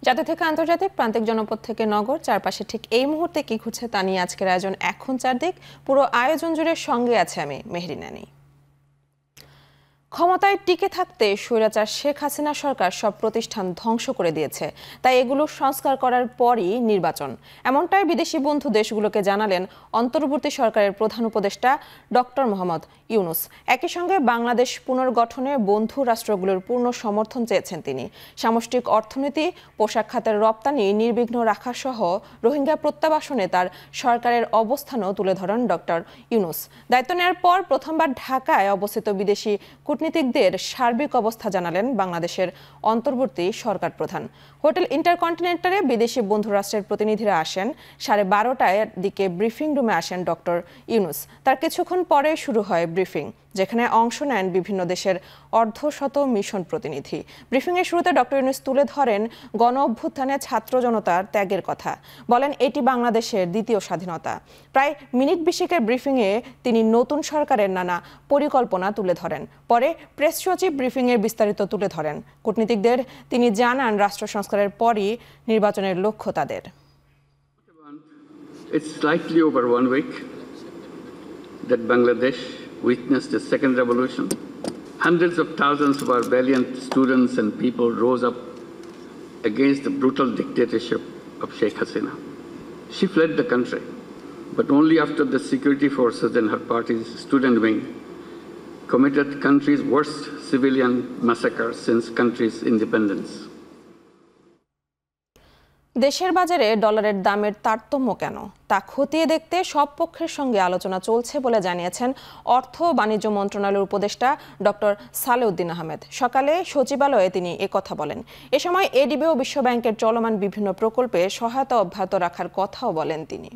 জাতীয় থেকে আন্তর্জাতিক, প্রান্তিক জনপদ থেকে নগর, চারপাশে ঠিক এই মুহূর্তে কি ঘটছে তা নিয়ে আজকের আয়োজন এখন চারদিক। পুরো আয়োজন জুড়ে সঙ্গে আছে আমি মেহরিন আনি। ক্ষমতায় টিকে থাকতে স্বৈরাচার শেখ হাসিনা সরকার সব প্রতিষ্ঠান ধ্বংস করে দিয়েছে, তাই এগুলো সংস্কার করার পরই নির্বাচন, এমনটাই বিদেশি বন্ধু দেশগুলোকে জানালেন অন্তর্বর্তী সরকারের প্রধান উপদেষ্টা ডক্টর মোহাম্মদ ইউনুস। একই সঙ্গে বাংলাদেশ পুনর্গঠনে বন্ধু রাষ্ট্রগুলোর পূর্ণ সমর্থন চেয়েছেন তিনি। সামষ্টিক অর্থনীতি, পোশাক খাতের রপ্তানি নির্বিঘ্ন রাখা সহ রোহিঙ্গা প্রত্যাবাসনে তার সরকারের অবস্থানও তুলে ধরেন ডক্টর ইউনুস। দায়িত্ব নেওয়ার পর প্রথমবার ঢাকায় অবস্থিত বিদেশি কূটনীতিকদের সার্বিক অবস্থা জানালেন বাংলাদেশের অন্তর্বর্তী সরকার প্রধান। হোটেল ইন্টারকন্টিনেন্টালে বিদেশি বন্ধু রাষ্ট্রের প্রতিনিধিরা আসেন। 12:30টার দিকে ব্রিফিং রুমে আসেন ডক্টর ইউনুস। তার কিছুক্ষণ পরে শুরু হয় ব্রিফিং, যেখানে অংশ নেন বিভিন্ন দেশের অর্ধশত মিশন প্রতিনিধি। ব্রিফিংয়ের শুরুতে ডক্টর ইউনুস তুলে ধরেন গণ অভ্যুত্থানে ছাত্র জনতার ত্যাগের কথা, বলেন এটি বাংলাদেশের দ্বিতীয় স্বাধীনতা। প্রায় মিনিট 20-এর ব্রিফিংয়ে তিনি নতুন সরকারের নানা পরিকল্পনা তুলে ধরেন। পরে প্রেস সচিব ব্রিফিংয়ের বিস্তারিত তুলে ধরেন। কূটনীতিকদের তিনি জানান রাষ্ট্র সংস্কারের পরই নির্বাচনের লক্ষ্য তাদের। It's slightly over 1 week that Bangladesh witnessed a second revolution. Hundreds of thousands of our valiant students and people rose up against the brutal dictatorship of Sheikh Hasina. She fled the country, but only after the security forces and her party's student wing committed the country's worst civilian massacre since country's independence. দেশের বাজারে ডলারের দামের তারতম্য কেন তা খতিয়ে দেখতে সব পক্ষের সঙ্গে আলোচনা চলছে বলে জানিয়েছেন অর্থ ও বাণিজ্য মন্ত্রণালয়ের উপদেষ্টা ডক্টর সালেউদ্দিন আহমেদ। সকালে সচিবালয়ে তিনি একথা বলেন। এ সময় এডিবি ও বিশ্বব্যাংকের চলমান বিভিন্ন প্রকল্পে সহায়তা অব্যাহত রাখার কথাও বলেন তিনি।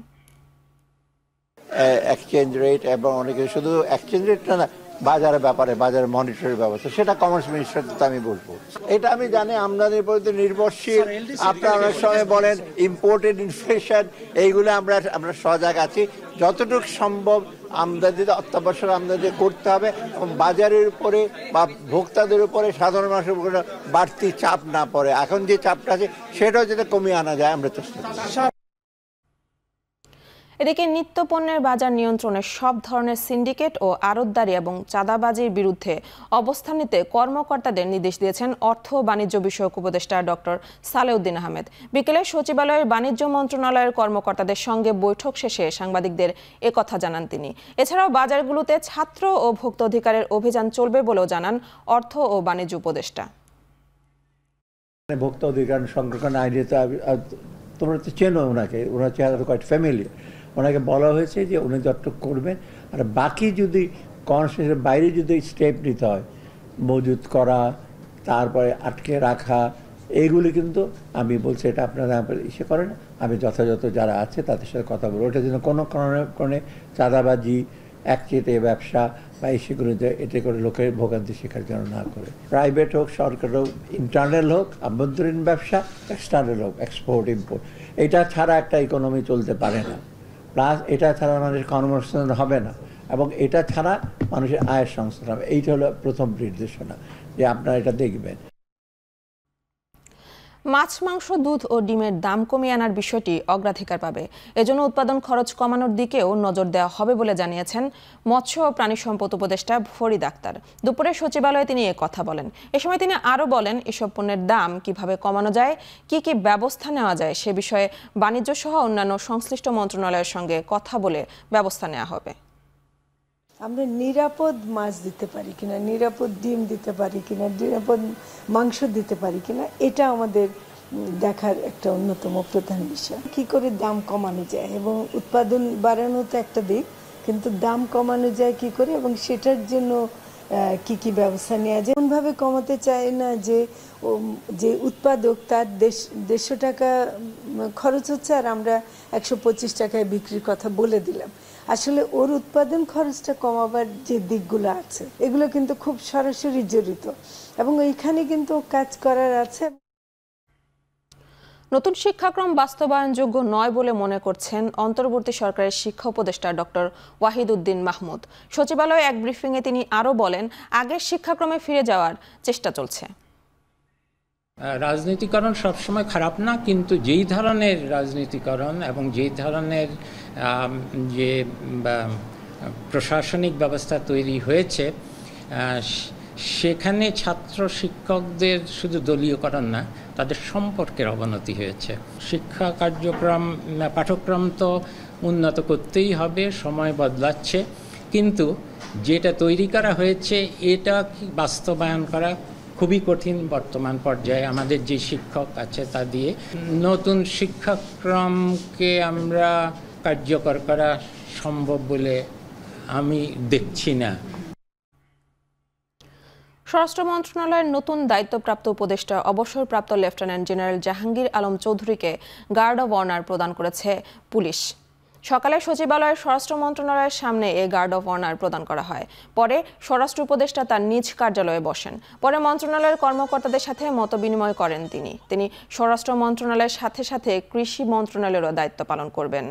এক্সচেঞ্জ রেট এবং অনেকে শুধু এক্সচেঞ্জ রেট না, বাজারের ব্যাপারে বাজারের মনিটরের ব্যবস্থা, সেটা কমার্স মিনিস্টারকে আমি বলবো। এটা আমি জানি আমদানির প্রতি নির্ভরশীল। আপনারা অনেক সময় বলেন ইম্পোর্টেড ইনফ্লেশন, এইগুলো আমরা সজাগ আছি। যতটুকু সম্ভব আমদানিতে অত্যাবশ্যক আমদানি করতে হবে এবং বাজারের উপরে বা ভোক্তাদের উপরে, সাধারণ মানুষের উপরে বাড়তি চাপ না পড়ে। এখন যে চাপটা আছে সেটাও যাতে কমিয়ে আনা যায় আমরা চেষ্টা করি। এদিকে নিত্যপণ্যের বাজার নিয়ন্ত্রণে সব ধরনের সিন্ডিকেট ও আড়তদারি এবং চাঁদাবাজির বিরুদ্ধে অবস্থান নিতে কর্মকর্তাদের নির্দেশ দিয়েছেন অর্থ ও বাণিজ্য বিষয়ক উপদেষ্টা ডক্টর সালেউদ্দিন আহমেদ। বিকেলে সচিবালয়ের বাণিজ্য মন্ত্রণালয়ের কর্মকর্তাদের সঙ্গে বৈঠক শেষে সাংবাদিকদের একথা জানান তিনি। এছাড়াও বাজারগুলোতে ছাত্র ও ভোক্তা অধিকারের অভিযান চলবে বলেও জানান অর্থ ও বাণিজ্য উপদেষ্টা। ভোক্তা অধিকার সংরক্ষণ আইনে তোমরা তো চেনো ওনাকে, ওনার চেহারা তো কোয়াইট ফ্যামিলিয়ার। ওনাকে বলা হয়েছে যে উনি যতটুকু করবেন, আর বাকি যদি কনস্টিটিউশনের বাইরে যদি স্টেপ নিতে হয়, মজুত করা, তারপরে আটকে রাখা, এইগুলি কিন্তু আমি বলছি এটা আপনারা ইসে করেন, আমি যথাযথ যারা আছে তাদের সাথে কথা বলবো। ওটা যেন কোনো কারণে চাঁদাবাজি, একচেটে ব্যবসা বা সেগুলো এতে করে লোকের ভোগান্তি শিকার যেন না করে। প্রাইভেট হোক, সরকার হোক, ইন্টারনাল হোক, আভ্যন্তরীণ ব্যবসা, এক্সটার্নাল হোক, এক্সপোর্ট ইম্পোর্ট, এটা ছাড়া একটা ইকোনমি চলতে পারে না। প্লাস এটা ছাড়া মানুষের কর্মসংস্থান হবে না এবং এটা ছাড়া মানুষের আয়ের সংস্থান হবে। এইটা হলো প্রথম নির্দেশনা, যে আপনারা এটা দেখবেন। মাছ, মাংস, দুধ ও ডিমের দাম কমিয়ে আনার বিষয়টি অগ্রাধিকার পাবে। এজন্য উৎপাদন খরচ কমানোর দিকেও নজর দেওয়া হবে বলে জানিয়েছেন মৎস্য ও প্রাণী সম্পদ উপদেষ্টা ফরিদ আক্তার। দুপুরে সচিবালয়ে তিনি কথা বলেন। এ সময় তিনি আরও বলেন এসব পণ্যের দাম কিভাবে কমানো যায়, কি কি ব্যবস্থা নেওয়া যায় সে বিষয়ে বাণিজ্য সহ অন্যান্য সংশ্লিষ্ট মন্ত্রণালয়ের সঙ্গে কথা বলে ব্যবস্থা নেওয়া হবে। আমরা নিরাপদ মাছ দিতে পারি কিনা, নিরাপদ ডিম দিতে পারি কিনা, নিরাপদ মাংস দিতে পারি কিনা, এটা আমাদের দেখার একটা অন্যতম প্রধান বিষয়। কি করে দাম কমানো যায় এবং উৎপাদন বাড়ানো তো একটা দিক, কিন্তু দাম কমানো যায় কি করে এবং সেটার জন্য কি কি ব্যবস্থা নেওয়া যায়। এমনভাবে কমাতে চায় না যে উৎপাদক তার 150 টাকা খরচ হচ্ছে আর আমরা 125 টাকায় বিক্রির কথা বলে দিলাম। আসলে ওর উৎপাদন খরচটা কমাবার যে দিকগুলো আছে এগুলো কিন্তু খুব সরাসরি জড়িত এবং এইখানে কিন্তু কাজ করার আছে। নতুন শিক্ষাক্রম বাস্তবায়নযোগ্য নয় বলে মনে করছেন অন্তর্বর্তী সরকারের শিক্ষা উপদেষ্টা ডক্টর ওয়াহিদ উদ্দিন মাহমুদ। সচিবালয়ে এক ব্রিফিংয়ে তিনি আরও বলেন আগের শিক্ষাক্রমে ফিরে যাওয়ার চেষ্টা চলছে। রাজনীতিকরণ সবসময় খারাপ না, কিন্তু যেই ধরনের রাজনীতিকরণ এবং যেই ধরনের যে প্রশাসনিক ব্যবস্থা তৈরি হয়েছে সেখানে ছাত্র শিক্ষকদের শুধু দলীয়করণ না, তাদের সম্পর্কের অবনতি হয়েছে। শিক্ষা কার্যক্রম পাঠ্যক্রম তো উন্নত করতেই হবে, সময় বদলাচ্ছে, কিন্তু যেটা তৈরি করা হয়েছে এটা বাস্তবায়ন করা খুবই কঠিন বর্তমান পর্যায়ে আমাদের যে শিক্ষক আছে তা দিয়ে। নতুন শিক্ষাক্রমকে আমরা কার্যকর করা সম্ভব বলে আমি দেখছি না। স্বরাষ্ট্র মন্ত্রণালয়ের নতুন দায়িত্বপ্রাপ্ত উপদেষ্টা অবসরপ্রাপ্ত লেফটেন্যান্ট জেনারেল জাহাঙ্গীর আলম চৌধুরীকে গার্ড অব অনার প্রদান করেছে পুলিশ। সকালে সচিবালয়ের স্বরাষ্ট্র মন্ত্রণালয়ের সামনে এ গার্ড অব অনার প্রদান করা হয়। পরে স্বরাষ্ট্র উপদেষ্টা তার নিজ কার্যালয়ে বসেন। পরে মন্ত্রণালয়ের কর্মকর্তাদের সাথে মতবিনিময় করেন তিনি স্বরাষ্ট্র মন্ত্রণালয়ের সাথে সাথে কৃষি মন্ত্রণালয়েরও দায়িত্ব পালন করবেন।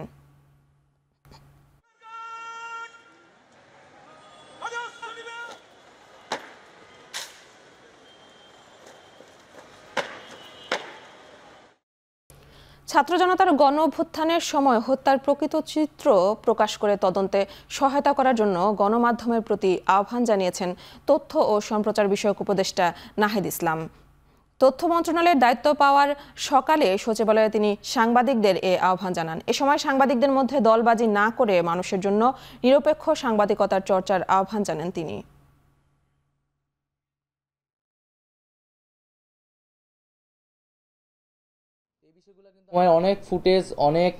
ছাত্র জনতার গণ অভ্যুত্থানের সময় হত্যার প্রকৃত চিত্র প্রকাশ করে তদন্তে সহায়তা করার জন্য গণমাধ্যমের প্রতি আহ্বান জানিয়েছেন তথ্য ও সম্প্রচার বিষয়ক উপদেষ্টা নাহিদ ইসলাম। তথ্য মন্ত্রণালয়ের দায়িত্ব পাওয়ার সকালে সচিবালয়ে তিনি সাংবাদিকদের এ আহ্বান জানান। এ সময় সাংবাদিকদের মধ্যে দলবাজি না করে মানুষের জন্য নিরপেক্ষ সাংবাদিকতার চর্চার আহ্বান জানান তিনি। অনেক ফুটেজ, অনেক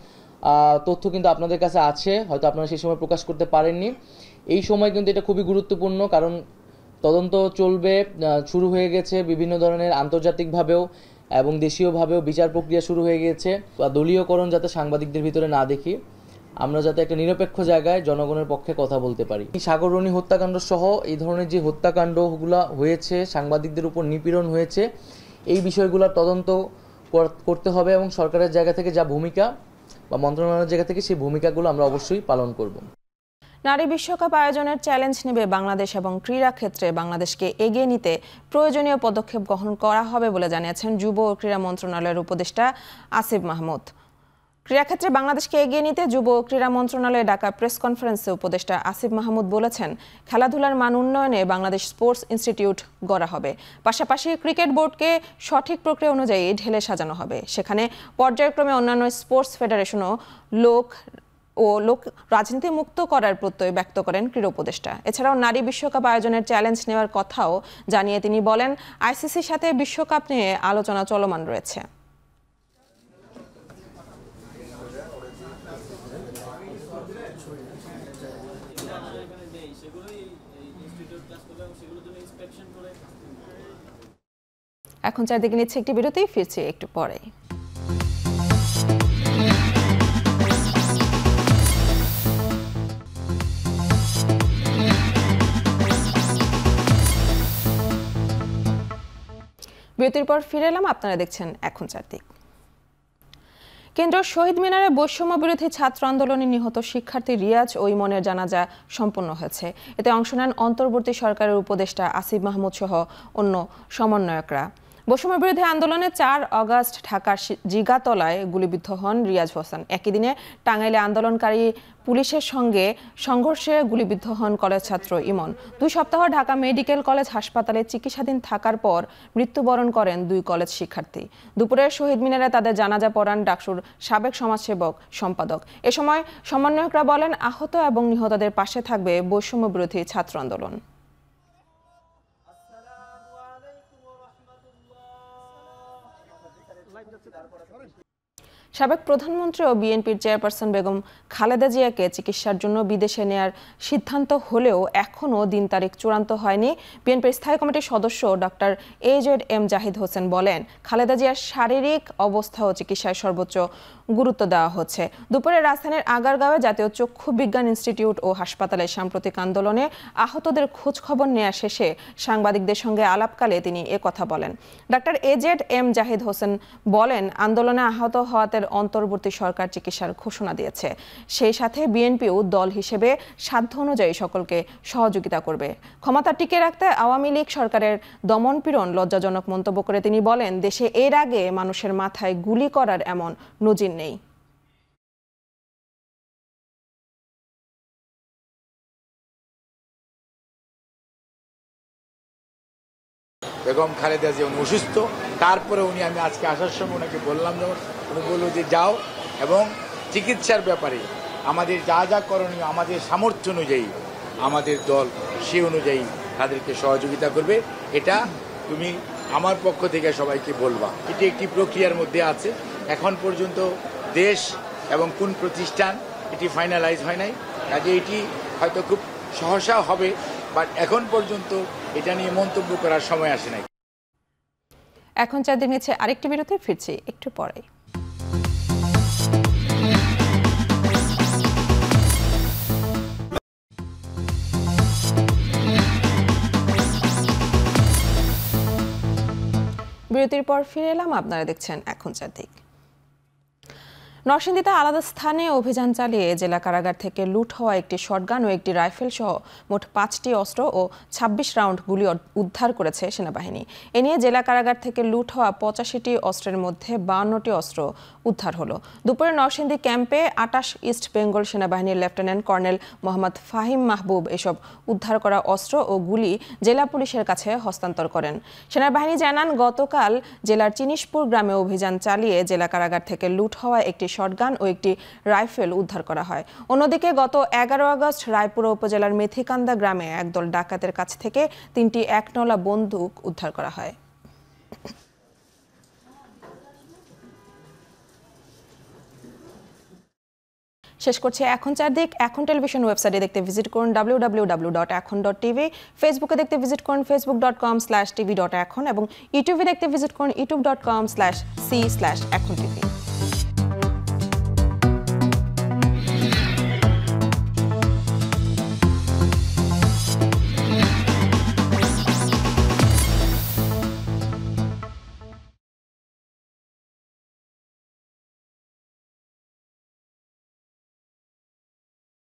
তথ্য কিন্তু আপনাদের কাছে আছে, হয়তো আপনারা সেই সময় প্রকাশ করতে পারেননি। এই সময় কিন্তু এটা খুবই গুরুত্বপূর্ণ, কারণ তদন্ত চলবে, শুরু হয়ে গেছে বিভিন্ন ধরনের আন্তর্জাতিকভাবেও এবং দেশীয়ভাবেও বিচার প্রক্রিয়া শুরু হয়ে গেছে। দলীয়করণ যাতে সাংবাদিকদের ভিতরে না দেখি, আমরা যাতে একটা নিরপেক্ষ জায়গায় জনগণের পক্ষে কথা বলতে পারি। সাগররণী হত্যাকাণ্ড সহ এই ধরনের যে হত্যাকাণ্ডগুলো হয়েছে, সাংবাদিকদের উপর নিপীড়ন হয়েছে, এই বিষয়গুলোর তদন্ত করতে হবে এবং সরকারের জায়গা থেকে যা ভূমিকা বা মন্ত্রণালয়ের জায়গা থেকে সেই ভূমিকাগুলো আমরা অবশ্যই পালন করব। নারী বিশ্বকাপ আয়োজনের চ্যালেঞ্জ নেবে বাংলাদেশ এবং ক্রীড়া ক্ষেত্রে বাংলাদেশকে এগিয়ে নিতে প্রয়োজনীয় পদক্ষেপ গ্রহণ করা হবে বলে জানিয়েছেন যুব ও ক্রীড়া মন্ত্রণালয়ের উপদেষ্টা আসিফ মাহমুদ। ক্রীড়াক্ষেত্রে বাংলাদেশকে এগিয়ে নিতে যুব ও ক্রীড়া মন্ত্রণালয়ে ডাকা প্রেস কনফারেন্সে উপদেষ্টা আসিফ মাহমুদ বলেছেন, খেলাধুলার মান উন্নয়নে বাংলাদেশ স্পোর্টস ইনস্টিটিউট গড়া হবে। পাশাপাশি ক্রিকেট বোর্ডকে সঠিক প্রক্রিয়া অনুযায়ী ঢেলে সাজানো হবে। সেখানে পর্যায়ক্রমে অন্যান্য স্পোর্টস ফেডারেশনও লোক রাজনীতি মুক্ত করার প্রত্যয় ব্যক্ত করেন ক্রীড়া উপদেষ্টা। এছাড়াও নারী বিশ্বকাপ আয়োজনের চ্যালেঞ্জ নেওয়ার কথাও জানিয়ে তিনি বলেন, আইসিসির সাথে বিশ্বকাপ নিয়ে আলোচনা চলমান রয়েছে। এখন চারদিকে নিচ্ছে একটি বিরতি, ফিরছি একটু পরে। বিরতির পর ফিরে এলাম, আপনারা দেখছেন এখন চারদিক। কেন্দ্র শহীদ মিনারে বৈষম্য বিরোধী ছাত্র আন্দোলনে নিহত শিক্ষার্থী রিয়াজ ও ইমনের জানাজা সম্পন্ন হয়েছে। এতে অংশ নেন অন্তর্বর্তী সরকারের উপদেষ্টা আসিফ মাহমুদ সহ অন্য সমন্বয়করা। বৈষম্য বিরোধী আন্দোলনে 4 আগস্ট ঢাকার জিগাতলায় গুলিবিদ্ধ হন রিয়াজ হোসেন। একই দিনে টাঙ্গাইলে আন্দোলনকারী পুলিশের সঙ্গে সংঘর্ষে গুলিবিদ্ধ হন কলেজ ছাত্র ইমন। 2 সপ্তাহ ঢাকা মেডিকেল কলেজ হাসপাতালে চিকিৎসাধীন থাকার পর মৃত্যুবরণ করেন 2 কলেজ শিক্ষার্থী। দুপুরে শহীদ মিনারে তাদের জানাজা পড়ান ডাকসুর সাবেক সমাজসেবক সম্পাদক। এ সময় সমন্বয়করা বলেন, আহত এবং নিহতদের পাশে থাকবে বৈষম্য বিরোধী ছাত্র আন্দোলন। সাবেক প্রধানমন্ত্রী ও বিএনপির চেয়ারপারসন বেগম খালেদা জিয়াকে চিকিৎসার জন্য বিদেশে নেয়ার সিদ্ধান্ত হলেও এখনও দিন তারিখ চূড়ান্ত হয়নি। বিএনপির স্থায়ী কমিটির সদস্য ডক্টর AZM জাহিদ হোসেন বলেন, খালেদা জিয়ার শারীরিক অবস্থা ও চিকিৎসায় সর্বোচ্চ গুরুত্ব দেওয়া হচ্ছে। দুপুরে রাজধানীর আগারগাঁওয়ে জাতীয় চক্ষু বিজ্ঞান ইনস্টিটিউট ও হাসপাতালে সাম্প্রতিক আন্দোলনে আহতদের খোঁজ খবর নেওয়া শেষে সাংবাদিকদের সঙ্গে আলাপকালে তিনি একথা বলেন। ডক্টর AZM জাহিদ হোসেন বলেন, আন্দোলনে আহত হওয়াদের অন্তর্বর্তী সরকার চিকিৎসার ঘোষণা দিয়েছে। সেই সাথে বিএনপিও দল হিসেবে সাধ্য অনুযায়ী সকলকে সহযোগিতা করবে। ক্ষমতা টিকে রাখতে আওয়ামী লীগ সরকারের দমনপীড়ন লজ্জাজনক মন্তব্য করে তিনি বলেন, দেশে এর আগে মানুষের মাথায় গুলি করার এমন নজির নেই। বেগম খালেদা জিয়া উনি অসুস্থ, তারপরে আমি আজকে আসার সময় ওনাকে বললাম, যখন উনি বললো যে যাও এবং চিকিৎসার ব্যাপারে আমাদের যা যা করণীয় আমাদের সামর্থ্য অনুযায়ী আমাদের দল সে অনুযায়ী তাদেরকে সহযোগিতা করবে। এটা তুমি আমার পক্ষ থেকে সবাইকে বলবা। এটি একটি প্রক্রিয়ার মধ্যে আছে, এখন পর্যন্ত দেশ এবং কোন প্রতিষ্ঠান এটি ফাইনালাইজ হয় নাই, কাজে এটি হয়তো খুব সহসা হবে, বাট এখন পর্যন্ত এটা নিয়ে মন্তব্য করার সময় আসে নাই। এখন 4 দিন নিচ্ছে আরেকটি বিরতি, ফিরছি একটু পরে। বিরতির পর ফিরে এলাম, আপনারা দেখছেন এখন 4 দিক। নরসিংদীতে আলাদা স্থানে অভিযান চালিয়ে জেলা কারাগার থেকে লুট হওয়া একটি শটগান ও একটি রাইফেল সহ মোট 5টি অস্ত্র ও 26 রাউন্ড গুলি উদ্ধার করেছে সেনাবাহিনী। এ নিয়ে জেলা কারাগার থেকে লুট হওয়া 85টি অস্ত্রের মধ্যে 52টি অস্ত্র উদ্ধার হলো। দুপুরে নরসিংদী ক্যাম্পে 28 ইস্ট বেঙ্গল সেনাবাহিনীর লেফটেন্যান্ট কর্নেল মোহাম্মদ ফাহিম মাহবুব এসব উদ্ধার করা অস্ত্র ও গুলি জেলা পুলিশের কাছে হস্তান্তর করেন। সেনাবাহিনী জানান, গতকাল জেলার চিনিশপুর গ্রামে অভিযান চালিয়ে জেলা কারাগার থেকে লুট হওয়া একটি শটগান ও একটি রাইফেল উদ্ধার করা হয়। অন্যদিকে গত 11 আগস্ট রায়পুরা উপজেলার মেথিকান্দা গ্রামে একদল ডাকাতের কাছ থেকে 3টি একনলা বন্দুক উদ্ধার করা হয়। শেষ করছে এখন 4 দিক। এখন টেলিভিশন ওয়েবসাইটে দেখতে ভিজিট করুন www.ekhon.tv, ফেসবুকে দেখতে ভিজিট করুন facebook.com/tv.ekhon এবং ইউটিউবে দেখতে ভিজিট করুন youtube.com/c/ekhon tv।